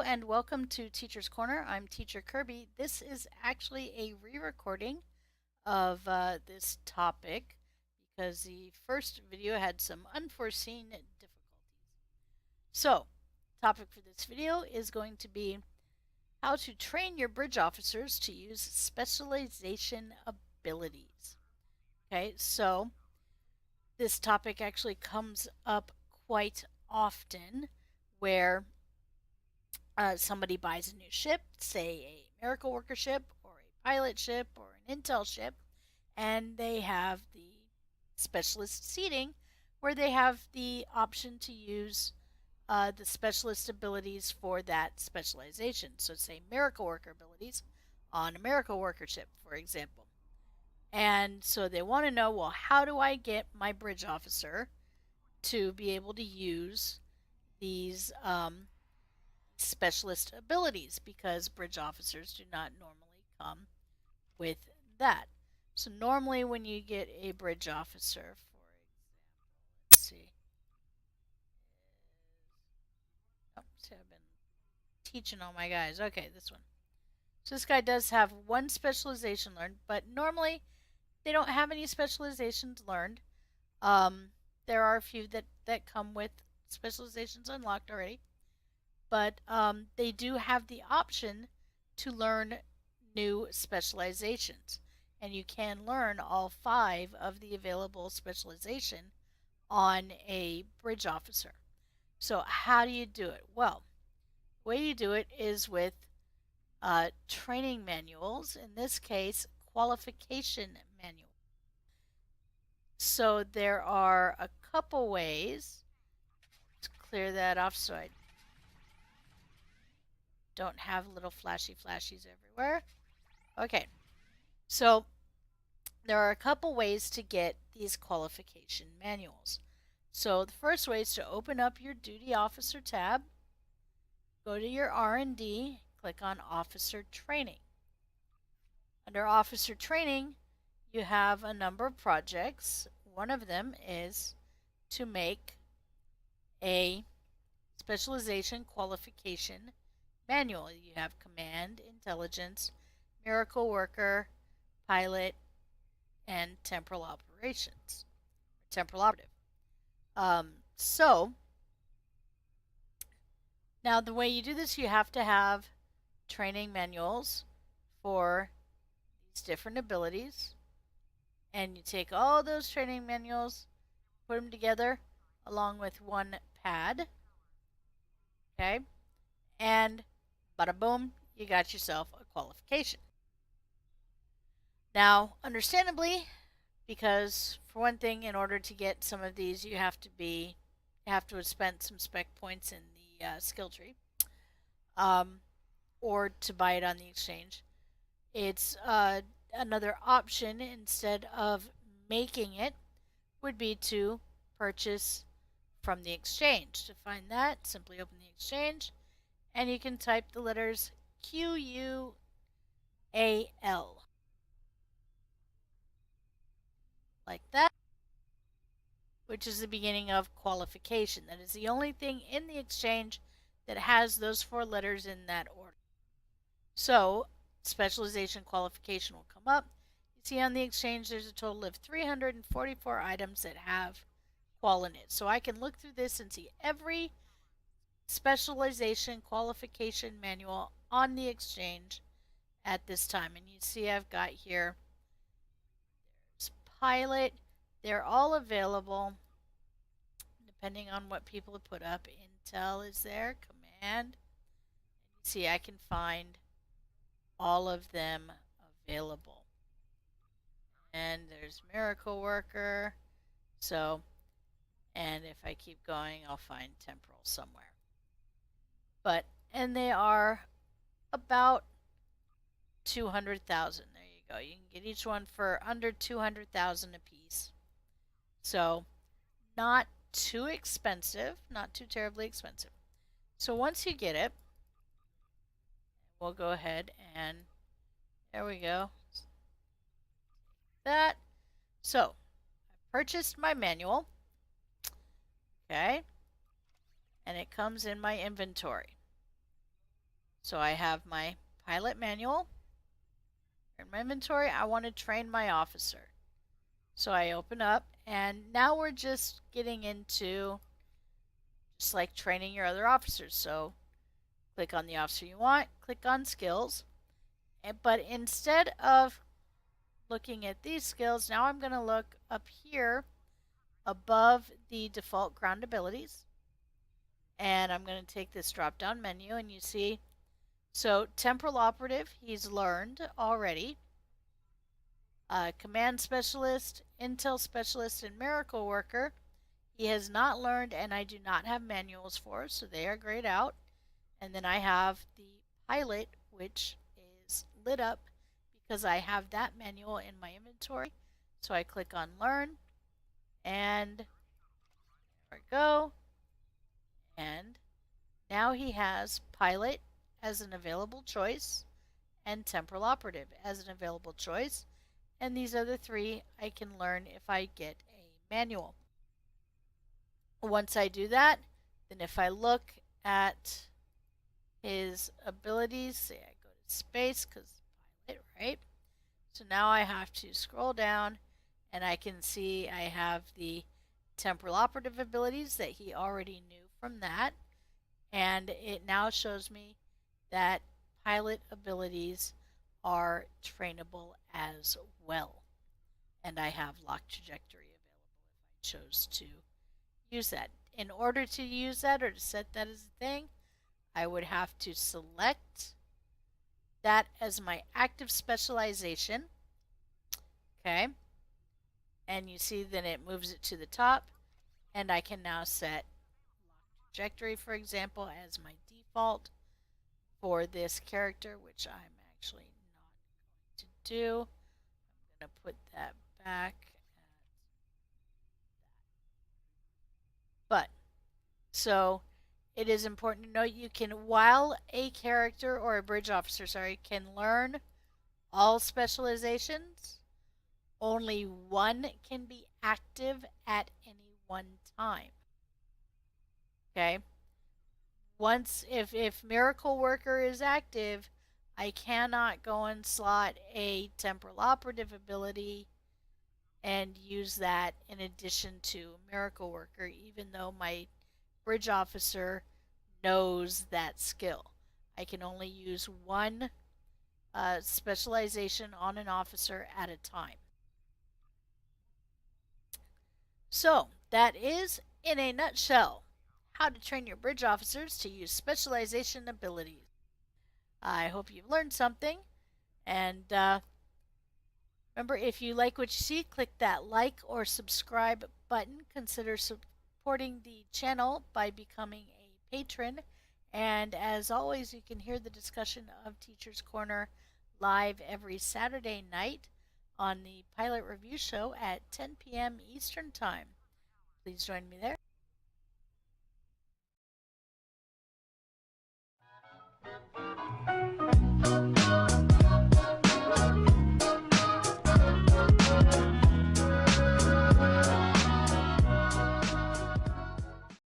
and welcome to Teacher's Corner. I'm Teacher Kirby. This is actually a re-recording of this topic because the first video had some unforeseen difficulties. So, topic for this video is going to be how to train your bridge officers to use specialization abilities. Okay, so this topic actually comes up quite often where somebody buys a new ship, say a miracle worker ship or a pilot ship or an intel ship, and they have the specialist seating where they have the option to use the specialist abilities for that specialization. So, say miracle worker abilities on a miracle worker ship, for example. And so they want to know, well, how do I get my bridge officer to be able to use these specialist abilities, because bridge officers do not normally come with that. So normally when you get a bridge officer, for example, let's see. Oh, see, I've been teaching all my guys. Okay, this one. So this guy does have one specialization learned, but normally they don't have any specializations learned. There are a few that come with specializations unlocked already, but they do have the option to learn new specializations, and you can learn all 5 of the available specialization on a bridge officer. So how do you do it? Well, the way you do it is with training manuals, in this case qualification manual. So there are a couple ways. Let's clear that off so I don't have little flashies everywhere. Okay, so there are a couple ways to get these qualification manuals. So the first way is to open up your duty officer tab, go to your R&D, click on officer training. Under officer training, you have a number of projects. One of them is to make a specialization qualification manual. You have command, intelligence, miracle worker, pilot, and temporal operations, temporal operative. So now the way you do this, you have to have training manuals for these different abilities, and you take all those training manuals, put them together along with one pad, okay, and bada boom, you got yourself a qualification. Now, understandably, because for one thing, in order to get some of these, you have to have spent some spec points in the skill tree, or to buy it on the exchange. It's another option, instead of making it, would be to purchase from the exchange. To find that, simply open the exchange, and you can type the letters QUAL, like that, which is the beginning of qualification. That is the only thing in the exchange that has those 4 letters in that order. So specialization qualification will come up. You see on the exchange there's a total of 344 items that have qual in it. So I can look through this and see every specialization qualification manual on the exchange at this time. And you see I've got here, there's pilot. They're all available depending on what people have put up. Intel is there, command. And you see I can find all of them available. And there's miracle worker. So, and if I keep going, I'll find temporal somewhere. And they are about 200,000. There you go. You can get each one for under 200,000 a piece. So not too expensive, not too terribly expensive. So once you get it, we'll go ahead and there we go. That. So I purchased my manual. Okay. And it comes in my inventory. So I have my pilot manual. In my inventory, I want to train my officer. So I open up, and now we're just getting into just like training your other officers. So click on the officer you want, click on skills. But instead of looking at these skills, now I'm going to look up here above the default ground abilities. And I'm going to take this drop down menu, and you see, so temporal operative, he's learned already. Command specialist, intel specialist, and miracle worker, he has not learned, and I do not have manuals for, so they are grayed out. And then I have the pilot, which is lit up because I have that manual in my inventory. So I click on learn, and there we go. And now he has pilot as an available choice and temporal operative as an available choice. And these other three I can learn if I get a manual. Once I do that, then if I look at his abilities, say I go to space because pilot, right? So now I have to scroll down, and I can see I have the temporal operative abilities that he already knew from that. And it now shows me that pilot abilities are trainable as well. And I have lock trajectory available if I chose to use that. In order to use that or to set that as a thing, I would have to select that as my active specialization. Okay. And you see then it moves it to the top, and I can now set lock trajectory, for example, as my default for this character, which I'm actually not going to do. I'm going to put that back at that. But, so it is important to note you can, while a character or a bridge officer, can learn all specializations, only one can be active at any one time. Okay? Once, if Miracle Worker is active, I cannot go and slot a temporal operative ability and use that in addition to Miracle Worker, even though my bridge officer knows that skill. I can only use one specialization on an officer at a time. So, that is, in a nutshell, how to train your bridge officers to use specialization abilities. I hope you've learned something. And remember, if you like what you see, click that like or subscribe button. Consider supporting the channel by becoming a patron. And as always, you can hear the discussion of Teacher's Corner live every Saturday night on the Pilot Review Show at 10 p.m. Eastern Time. Please join me there.